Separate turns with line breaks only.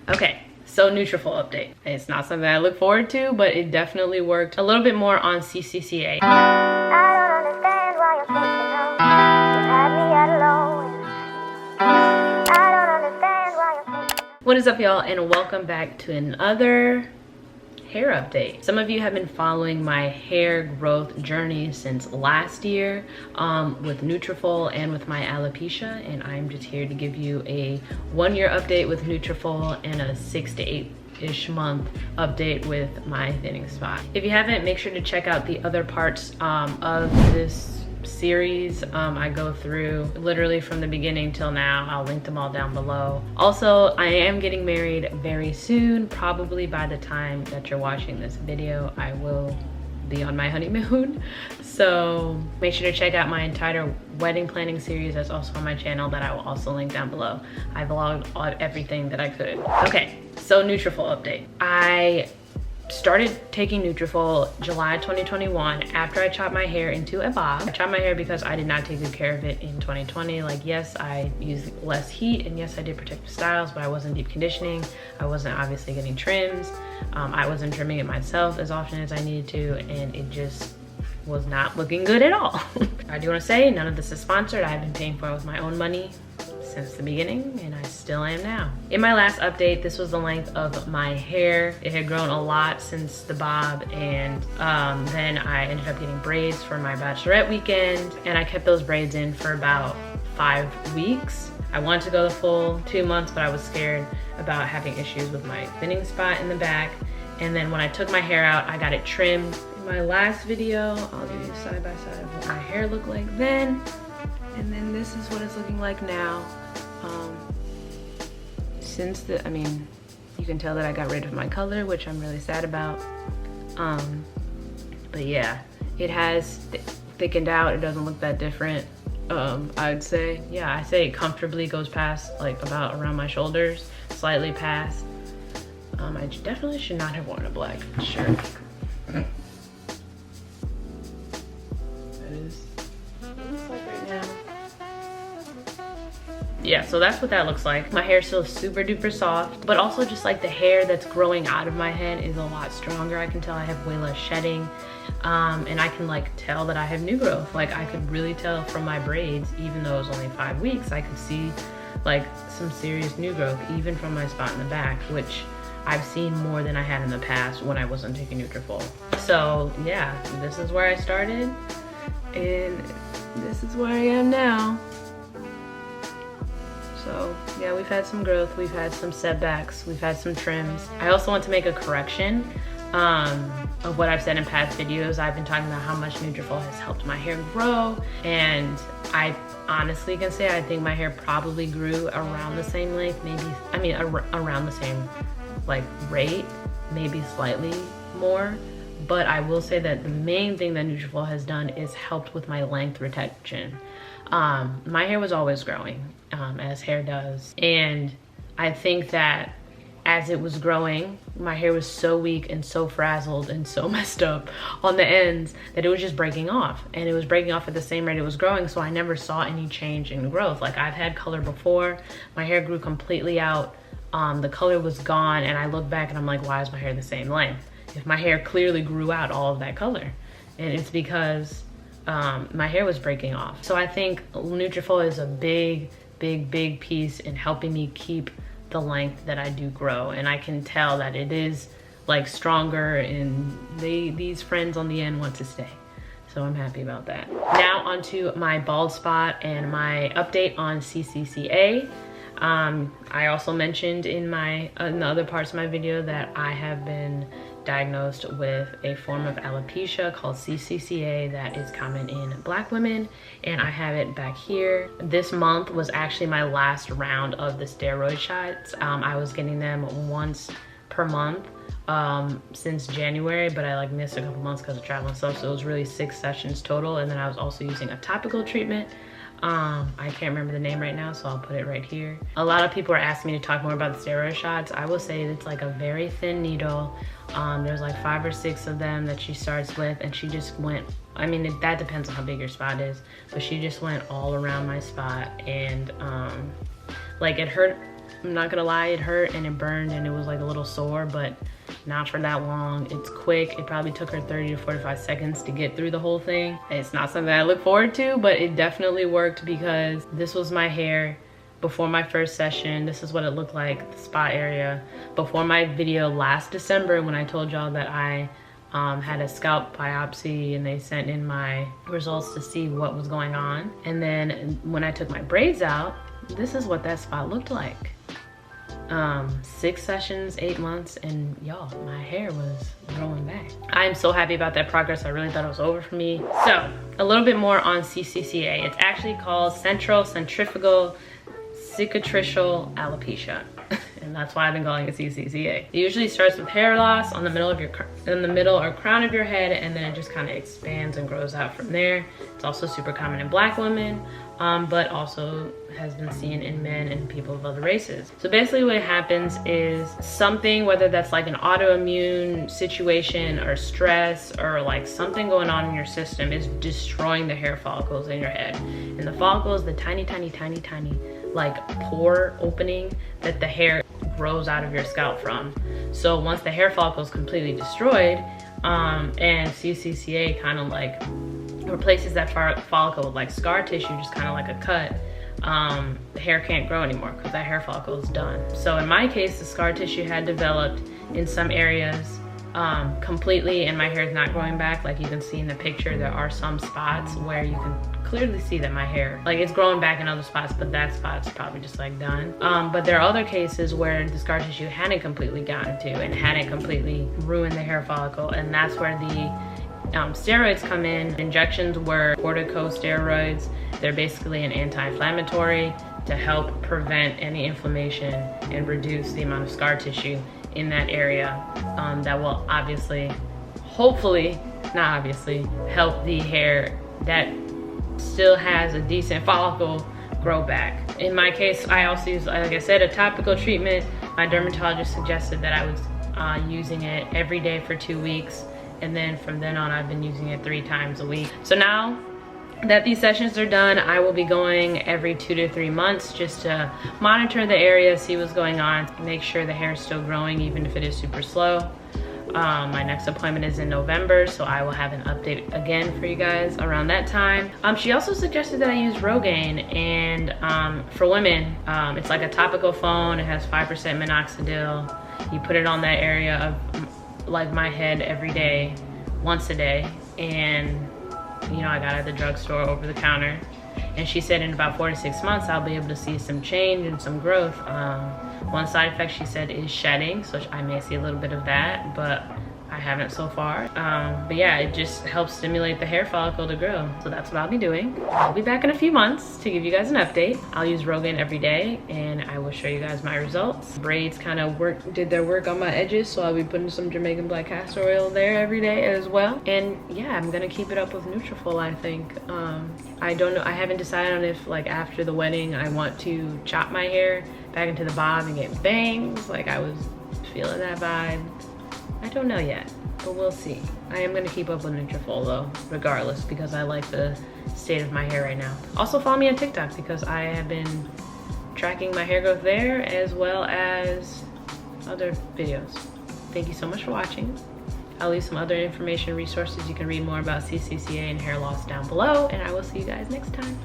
Okay, so Nutrafol update. It's not something I look forward to, but it definitely worked a little bit more on CCCA. I don't understand why you're thinking of. You had me at alone. I don't understand why you're thinking. What is up, y'all, and welcome back to another hair update. Some of you have been following my hair growth journey since last year with Nutrafol and with my alopecia, and I'm just here to give you a 1-year update with Nutrafol and a 6 to 8-ish month update with my thinning spot. If you haven't, make sure to check out the other parts of this series. I go through literally from the beginning till now. I'll link them all down below. Also, I am getting married very soon. Probably by the time that you're watching this video, I will be on my honeymoon. So make sure to check out my entire wedding planning series that's also on my channel that I will also link down below. I vlogged on everything that I could. Okay, so Nutrafol update. I started taking Nutrafol July 2021 after I chopped my hair into a bob. I chopped my hair because I did not take good care of it in 2020. Like, yes, I used less heat, and yes, I did protective styles, but I wasn't deep conditioning. I wasn't obviously getting trims. I wasn't trimming it myself as often as I needed to, and it just was not looking good at all. I do want to say none of this is sponsored. I've been paying for it with my own money since the beginning, and I still am now. In my last update, this was the length of my hair. It had grown a lot since the bob, and then I ended up getting braids for my bachelorette weekend, and I kept those braids in for about 5 weeks. I wanted to go the full 2 months, but I was scared about having issues with my thinning spot in the back. And then when I took my hair out, I got it trimmed. In my last video, I'll give you a side by side of what my hair looked like then, and then this is what it's looking like now. You can tell that I got rid of my color, which I'm really sad about. But yeah, it has thickened out. It doesn't look that different. I'd say, yeah, I say it comfortably goes past like about around my shoulders, slightly past. I definitely should not have worn a black shirt. That is what it looks like right now. Yeah, so that's what that looks like. My hair is still super duper soft, but also just like the hair that's growing out of my head is a lot stronger. I can tell I have way less shedding, and I can like tell that I have new growth. Like, I could really tell from my braids, even though it was only 5 weeks, I could see like some serious new growth, even from my spot in the back, which I've seen more than I had in the past when I wasn't taking Nutrafol. So yeah, this is where I started, and this is where I am now. So yeah, we've had some growth, we've had some setbacks, we've had some trims. I also want to make a correction of what I've said in past videos. I've been talking about how much Nutrafol has helped my hair grow, and I honestly can say I think my hair probably grew around the same length, around the same like rate, maybe slightly more. But I will say that the main thing that Nutrafol has done is helped with my length retention. My hair was always growing, as hair does. And I think that as it was growing, my hair was so weak and so frazzled and so messed up on the ends that it was just breaking off. And it was breaking off at the same rate it was growing, so I never saw any change in growth. Like, I've had color before, my hair grew completely out, the color was gone, and I look back and I'm like, why is my hair the same length? If my hair clearly grew out all of that color. And it's because my hair was breaking off. So I think Nutrafol is a big piece in helping me keep the length that I do grow. And I can tell that it is like stronger, and these friends on the end want to stay. So I'm happy about that. Now onto my bald spot and my update on CCCA. I also mentioned in the other parts of my video that I have been diagnosed with a form of alopecia called CCCA that is common in Black women, and I have it back here. This month was actually my last round of the steroid shots. I was getting them once per month since January, but I like missed a couple months because of travel and stuff, so it was really 6 sessions total. And then I was also using a topical treatment. I can't remember the name right now, so I'll put it right here. A lot of people are asking me to talk more about the steroid shots. I will say it's like a very thin needle. There's like 5 or 6 of them that she starts with, and she just went, that depends on how big your spot is, but she just went all around my spot, and like it hurt I'm not gonna lie, it hurt and it burned and it was like a little sore, but not for that long. It's quick. It probably took her 30 to 45 seconds to get through the whole thing. It's not something I look forward to, but it definitely worked because this was my hair before my first session. This is what it looked like, the spot area. Before my video last December when I told y'all that I had a scalp biopsy and they sent in my results to see what was going on. And then when I took my braids out, this is what that spot looked like. 6 sessions, 8 months, and y'all, my hair was growing back. I'm so happy about that progress. I really thought it was over for me. So a little bit more on CCCA. It's actually called Central Centrifugal Cicatricial Alopecia. And that's why I've been calling it CCCA. It usually starts with hair loss in the middle or crown of your head, and then it just kind of expands and grows out from there. It's also super common in Black women, but also has been seen in men and people of other races. So basically what happens is something, whether that's like an autoimmune situation or stress or like something going on in your system, is destroying the hair follicles in your head. And the follicles, the tiny like pore opening that the hair grows out of your scalp from. So once the hair follicle is completely destroyed, and CCCA kind of like replaces that follicle with like scar tissue, just kind of like a cut, the hair can't grow anymore because that hair follicle is done. So in my case, the scar tissue had developed in some areas completely, and my hair is not growing back. Like you can see in the picture, there are some spots where you can clearly see that my hair, like it's growing back in other spots, but that spot's probably just like done. But there are other cases where the scar tissue hadn't completely gotten to and hadn't completely ruined the hair follicle, and that's where the steroids come in. Injections were corticosteroids. They're basically an anti-inflammatory to help prevent any inflammation and reduce the amount of scar tissue in that area. That will obviously, hopefully, not obviously, help the hair that still has a decent follicle grow back. In my case, I also use, like I said, a topical treatment. My dermatologist suggested that I was using it every day for 2 weeks, and then from then on I've been using it 3 times a week. So now that these sessions are done, I will be going every 2 to 3 months just to monitor the area, see what's going on, make sure the hair is still growing even if it is super slow. My next appointment is in November, so I will have an update again for you guys around that time. She also suggested that I use Rogaine, and for women, it's like a topical foam. It has 5% minoxidil. You put it on that area of like my head every day, once a day, and you know, I got it at the drugstore over the counter, and she said in about 4 to 6 months I'll be able to see some change and some growth. One side effect she said is shedding, so I may see a little bit of that, but I haven't so far. But yeah, it just helps stimulate the hair follicle to grow. So that's what I'll be doing. I'll be back in a few months to give you guys an update. I'll use Rogaine every day, and I will show you guys my results. Braids kind of did their work on my edges, so I'll be putting some Jamaican black castor oil there every day as well. And yeah, I'm gonna keep it up with Nutrafol, I think. I don't know, I haven't decided on if like after the wedding I want to chop my hair back into the bob and get bangs. Like I was feeling that vibe. I don't know yet, but we'll see. I am gonna keep up with Nutrafol though, regardless, because I like the state of my hair right now. Also follow me on TikTok because I have been tracking my hair growth there as well as other videos. Thank you so much for watching. I'll leave some other information resources. You can read more about CCCA and hair loss down below, and I will see you guys next time.